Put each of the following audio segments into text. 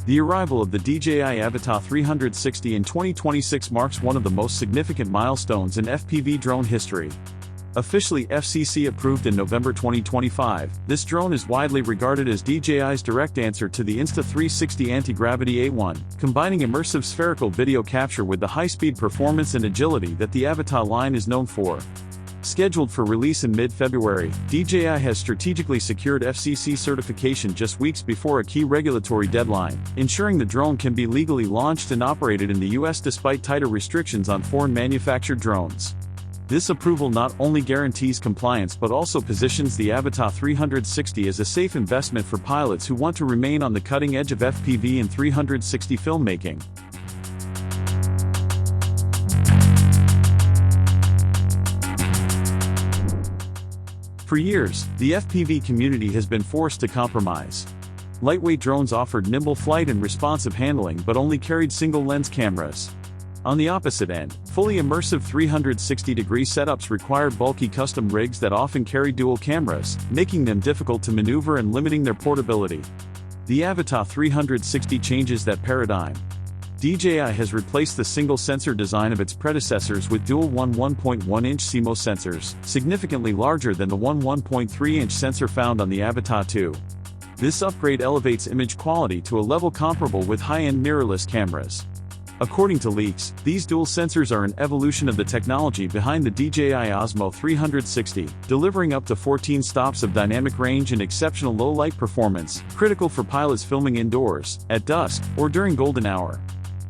The arrival of the DJI Avata 360 in 2026 marks one of the most significant milestones in FPV drone history. Officially FCC approved in November 2025, this drone is widely regarded as DJI's direct answer to the Insta360 Antigravity A1, combining immersive spherical video capture with the high-speed performance and agility that the Avata line is known for. Scheduled for release in mid-February, DJI has strategically secured FCC certification just weeks before a key regulatory deadline, ensuring the drone can be legally launched and operated in the US despite tighter restrictions on foreign-manufactured drones. This approval not only guarantees compliance but also positions the Avata 360 as a safe investment for pilots who want to remain on the cutting edge of FPV and 360 filmmaking. For years, the FPV community has been forced to compromise. Lightweight drones offered nimble flight and responsive handling but only carried single-lens cameras. On the opposite end, fully immersive 360-degree setups required bulky custom rigs that often carry dual cameras, making them difficult to maneuver and limiting their portability. The Avata 360 changes that paradigm. DJI has replaced the single-sensor design of its predecessors with dual 1.1-inch CMOS sensors, significantly larger than the 1.3-inch sensor found on the Avata 2. This upgrade elevates image quality to a level comparable with high-end mirrorless cameras. According to leaks, these dual sensors are an evolution of the technology behind the DJI Osmo 360, delivering up to 14 stops of dynamic range and exceptional low-light performance, critical for pilots filming indoors, at dusk, or during golden hour.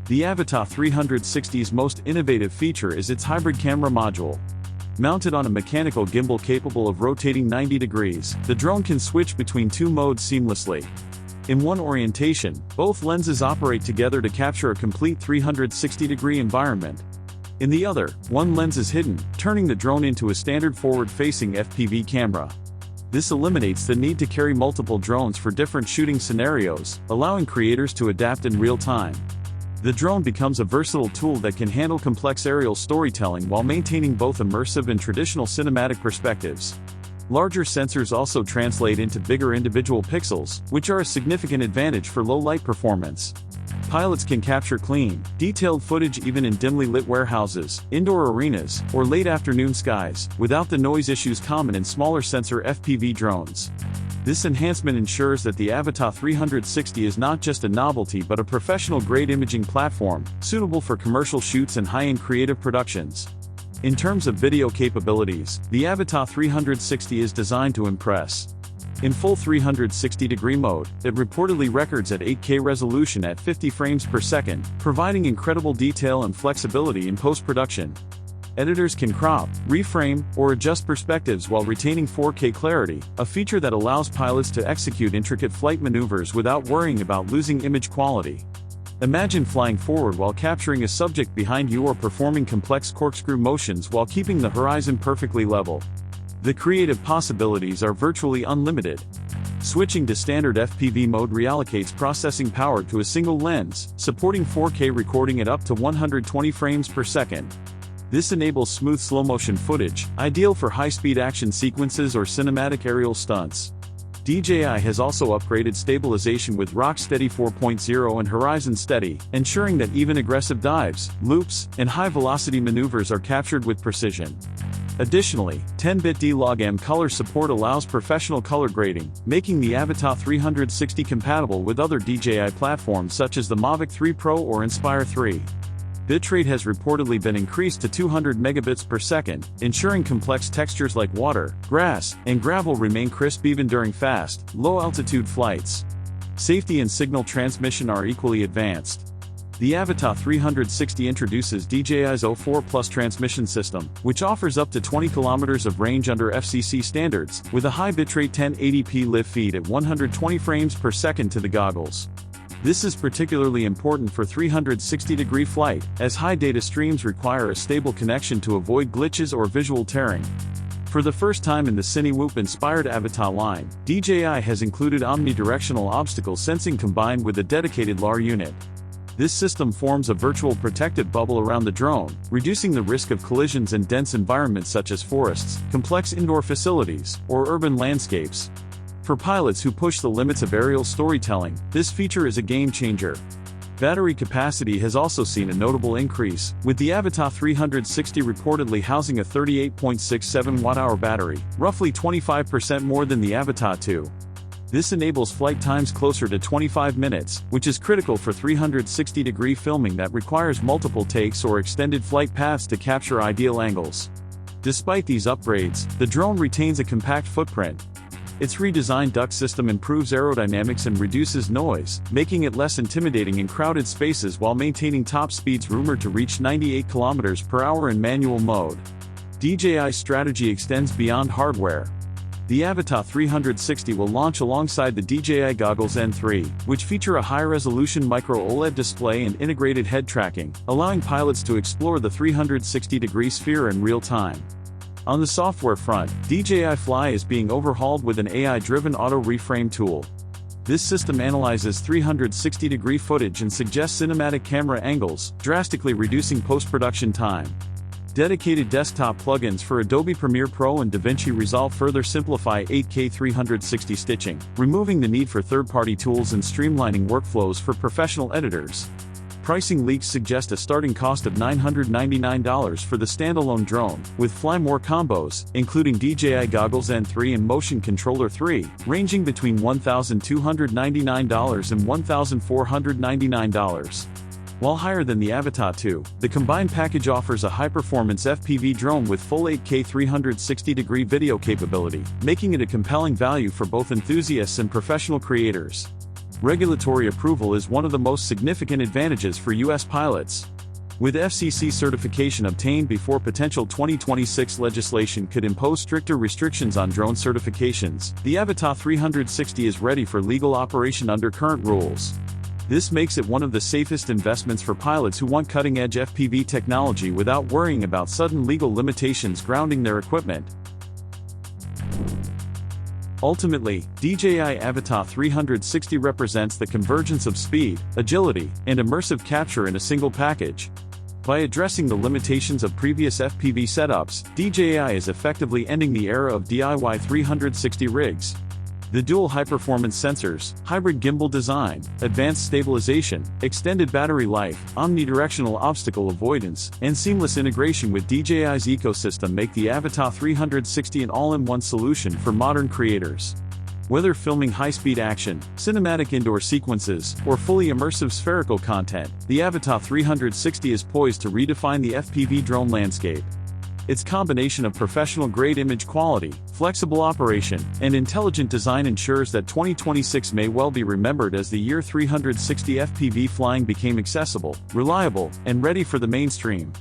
The Avata 360's most innovative feature is its hybrid camera module. Mounted on a mechanical gimbal capable of rotating 90 degrees, the drone can switch between two modes seamlessly. In one orientation, both lenses operate together to capture a complete 360-degree environment. In the other, one lens is hidden, turning the drone into a standard forward-facing FPV camera. This eliminates the need to carry multiple drones for different shooting scenarios, allowing creators to adapt in real time. The drone becomes a versatile tool that can handle complex aerial storytelling while maintaining both immersive and traditional cinematic perspectives. Larger sensors also translate into bigger individual pixels, which are a significant advantage for low-light performance. Pilots can capture clean, detailed footage even in dimly lit warehouses, indoor arenas, or late afternoon skies, without the noise issues common in smaller sensor FPV drones. This enhancement ensures that the Avata 360 is not just a novelty but a professional-grade imaging platform, suitable for commercial shoots and high-end creative productions. In terms of video capabilities, the Avata 360 is designed to impress. In full 360-degree mode, it reportedly records at 8K resolution at 50 frames per second, providing incredible detail and flexibility in post-production. Editors can crop, reframe, or adjust perspectives while retaining 4K clarity, a feature that allows pilots to execute intricate flight maneuvers without worrying about losing image quality. Imagine flying forward while capturing a subject behind you or performing complex corkscrew motions while keeping the horizon perfectly level. The creative possibilities are virtually unlimited. Switching to standard FPV mode reallocates processing power to a single lens, supporting 4K recording at up to 120 frames per second. This enables smooth slow-motion footage, ideal for high-speed action sequences or cinematic aerial stunts. DJI has also upgraded stabilization with Rock Steady 4.0 and Horizon Steady, ensuring that even aggressive dives, loops, and high-velocity maneuvers are captured with precision. Additionally, 10-bit D-Log-M color support allows professional color grading, making the Avata 360 compatible with other DJI platforms such as the Mavic 3 Pro or Inspire 3. Bitrate has reportedly been increased to 200 megabits per second, ensuring complex textures like water, grass, and gravel remain crisp even during fast, low-altitude flights. Safety and signal transmission are equally advanced. The Avata 360 introduces DJI's O4 Plus transmission system, which offers up to 20 kilometers of range under FCC standards, with a high bitrate 1080p live feed at 120 frames per second to the goggles. This is particularly important for 360-degree flight, as high data streams require a stable connection to avoid glitches or visual tearing. For the first time in the Cinewhoop-inspired Avata line, DJI has included omnidirectional obstacle sensing combined with a dedicated LAR unit. This system forms a virtual protective bubble around the drone, reducing the risk of collisions in dense environments such as forests, complex indoor facilities, or urban landscapes. For pilots who push the limits of aerial storytelling, this feature is a game changer. Battery capacity has also seen a notable increase, with the Avata 360 reportedly housing a 38.67 watt-hour battery, roughly 25% more than the Avata 2. This enables flight times closer to 25 minutes, which is critical for 360-degree filming that requires multiple takes or extended flight paths to capture ideal angles. Despite these upgrades, the drone retains a compact footprint. Its redesigned duct system improves aerodynamics and reduces noise, making it less intimidating in crowded spaces while maintaining top speeds rumored to reach 98 km/h in manual mode. DJI's strategy extends beyond hardware. The Avata 360 will launch alongside the DJI goggles N3, which feature a high-resolution micro-OLED display and integrated head tracking, allowing pilots to explore the 360-degree sphere in real time. On the software front, DJI Fly is being overhauled with an AI-driven auto-reframe tool. This system analyzes 360-degree footage and suggests cinematic camera angles, drastically reducing post-production time. Dedicated desktop plugins for Adobe Premiere Pro and DaVinci Resolve further simplify 8K 360 stitching, removing the need for third-party tools and streamlining workflows for professional editors. Pricing leaks suggest a starting cost of $999 for the standalone drone, with Fly More combos, including DJI Goggles N3 and Motion Controller 3, ranging between $1,299 and $1,499. While higher than the Avata 2, the combined package offers a high-performance FPV drone with full 8K 360-degree video capability, making it a compelling value for both enthusiasts and professional creators. Regulatory approval is one of the most significant advantages for U.S. pilots. With FCC certification obtained before potential 2026 legislation could impose stricter restrictions on drone certifications, the Avata 360 is ready for legal operation under current rules. This makes it one of the safest investments for pilots who want cutting-edge FPV technology without worrying about sudden legal limitations grounding their equipment. Ultimately, DJI Avata 360 represents the convergence of speed, agility, and immersive capture in a single package. By addressing the limitations of previous FPV setups, DJI is effectively ending the era of DIY 360 rigs. The dual high-performance sensors, hybrid gimbal design, advanced stabilization, extended battery life, omnidirectional obstacle avoidance, and seamless integration with DJI's ecosystem make the Avata 360 an all-in-one solution for modern creators. Whether filming high-speed action, cinematic indoor sequences, or fully immersive spherical content, the Avata 360 is poised to redefine the FPV drone landscape. Its combination of professional-grade image quality, flexible operation, and intelligent design ensures that 2026 may well be remembered as the year 360 FPV flying became accessible, reliable, and ready for the mainstream.